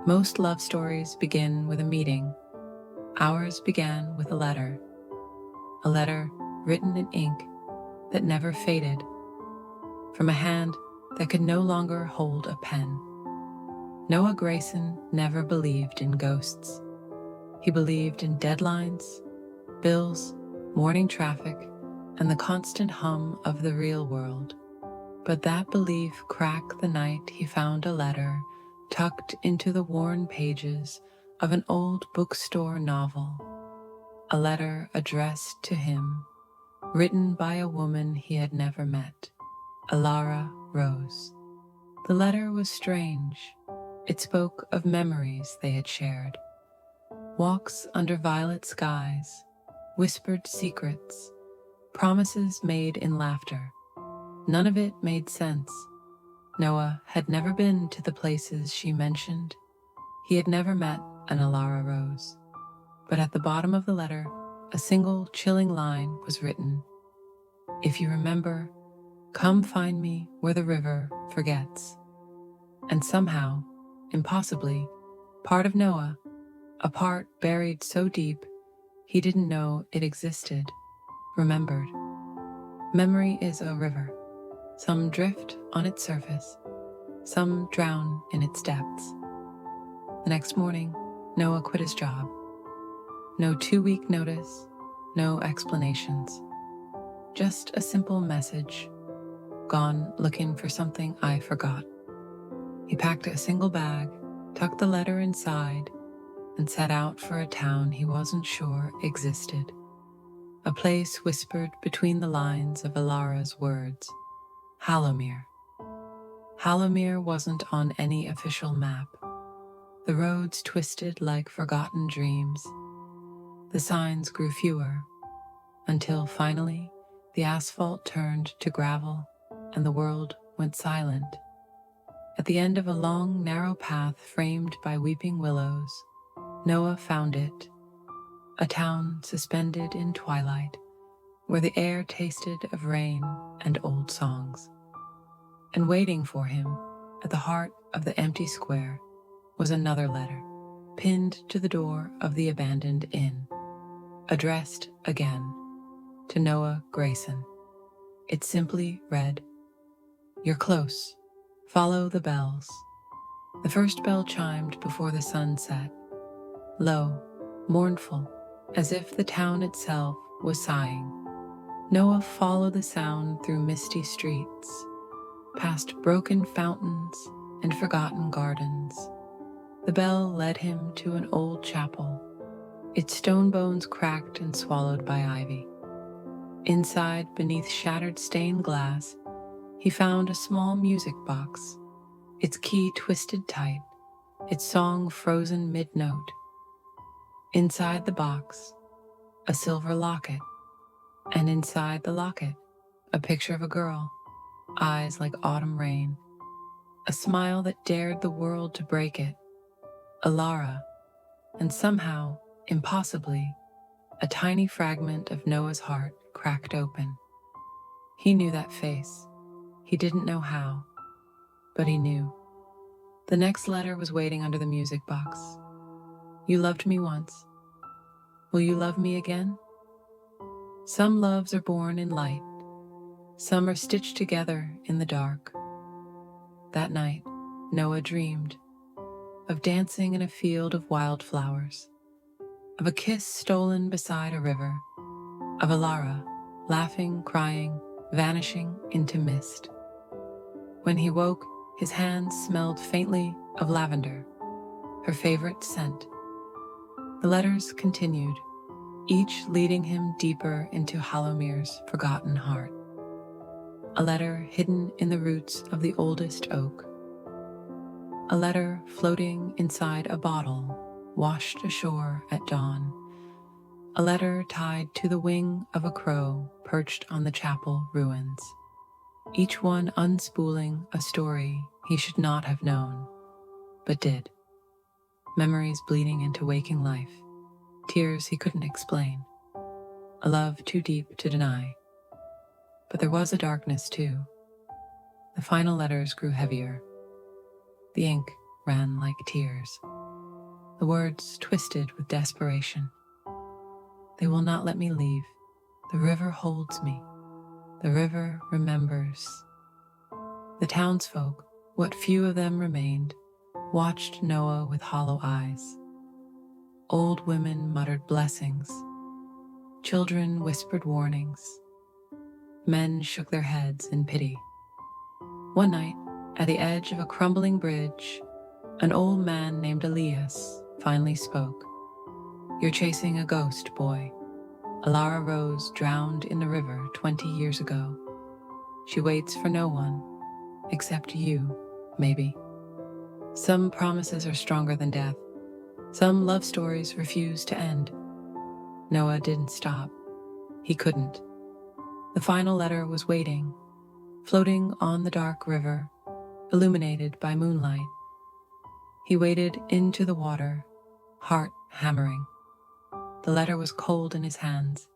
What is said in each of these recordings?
Most love stories begin with a meeting. Ours began with a letter written in ink that never faded, from a hand that could no longer hold a pen. Noah Grayson never believed in ghosts. He believed in deadlines, bills, morning traffic, and the constant hum of the real world. But that belief cracked the night he found a letter tucked into the worn pages of an old bookstore novel. A letter addressed to him, written by a woman he had never met, Elara Rose. The letter was strange. It spoke of memories they had shared. Walks under violet skies, whispered secrets, promises made in laughter. None of it made sense. Noah had never been to the places she mentioned. He had never met an Elara Rose. But at the bottom of the letter, a single chilling line was written. "If you remember, come find me where the river forgets." And somehow, impossibly, part of Noah, a part buried so deep he didn't know it existed, remembered. Memory is a river. Some drift on its surface, some drown in its depths. The next morning, Noah quit his job. No 2-week notice, no explanations. Just a simple message. Gone looking for something I forgot. He packed a single bag, tucked the letter inside, and set out for a town he wasn't sure existed. A place whispered between the lines of Elara's words. Hallowmere. Hallowmere wasn't on any official map. The roads twisted like forgotten dreams. The signs grew fewer, until finally the asphalt turned to gravel and the world went silent. At the end of a long, narrow path framed by weeping willows, Noah found it, a town suspended in twilight, where the air tasted of rain and old songs. And waiting for him, at the heart of the empty square, was another letter, pinned to the door of the abandoned inn, addressed again to Noah Grayson. It simply read, "You're close. Follow the bells." The first bell chimed before the sun set, low, mournful, as if the town itself was sighing. Noah followed the sound through misty streets, past broken fountains and forgotten gardens. The bell led him to an old chapel, its stone bones cracked and swallowed by ivy. Inside, beneath shattered stained glass, he found a small music box, its key twisted tight, its song frozen mid-note. Inside the box, a silver locket, and inside the locket, a picture of a girl, eyes like autumn rain, a smile that dared the world to break it, Elara, and somehow, impossibly, a tiny fragment of Noah's heart cracked open. He knew that face. He didn't know how, but he knew. The next letter was waiting under the music box. "You loved me once. Will you love me again?" Some loves are born in light. Some are stitched together in the dark. That night, Noah dreamed of dancing in a field of wildflowers, of a kiss stolen beside a river, of Elara laughing, crying, vanishing into mist. When he woke, his hands smelled faintly of lavender, her favorite scent. The letters continued, each leading him deeper into Hallowmere's forgotten heart. A letter hidden in the roots of the oldest oak. A letter floating inside a bottle washed ashore at dawn. A letter tied to the wing of a crow perched on the chapel ruins. Each one unspooling a story he should not have known, but did. Memories bleeding into waking life, tears he couldn't explain, a love too deep to deny. But there was a darkness too. The final letters grew heavier. The ink ran like tears. the words twisted with desperation. They will not let me leave. The river holds me. The river remembers. The townsfolk, what few of them remained, watched Noah with hollow eyes. Old women muttered blessings. Children whispered warnings. Men shook their heads in pity. One night, at the edge of a crumbling bridge, an old man named Elias finally spoke. "You're chasing a ghost, boy. Elara Rose drowned in the river 20 years ago. She waits for no one, except you, maybe. Some promises are stronger than death. Some love stories refuse to end." Noah didn't stop. He couldn't. The final letter was waiting, floating on the dark river, illuminated by moonlight. He waded into the water, heart hammering. The letter was cold in his hands,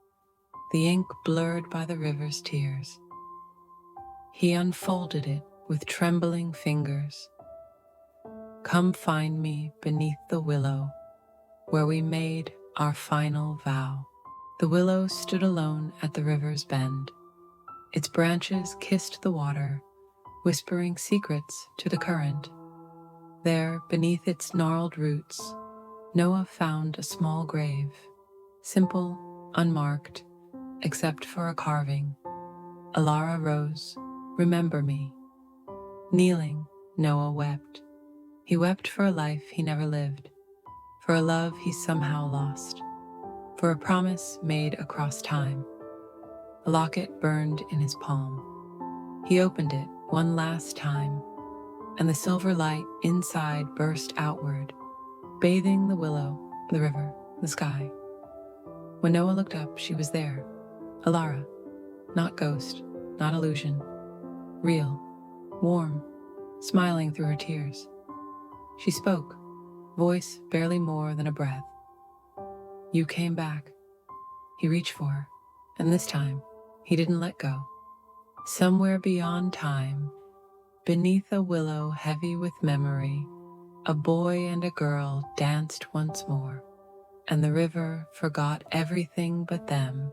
the ink blurred by the river's tears. He unfolded it with trembling fingers. "Come find me beneath the willow, where we made our final vow." The willow stood alone at the river's bend. Its branches kissed the water, whispering secrets to the current. There, beneath its gnarled roots, Noah found a small grave, simple, unmarked, except for a carving. "Elara Rose, remember me." Kneeling, Noah wept. He wept for a life he never lived, for a love he somehow lost, for a promise made across time. The locket burned in his palm. He opened it one last time, and the silver light inside burst outward, bathing the willow, the river, the sky. When Noah looked up, she was there. Elara, not ghost, not illusion, real, warm, smiling through her tears. She spoke, voice barely more than a breath. "You came back." He reached for her, and this time, he didn't let go. Somewhere beyond time, beneath a willow heavy with memory, a boy and a girl danced once more, and the river forgot everything but them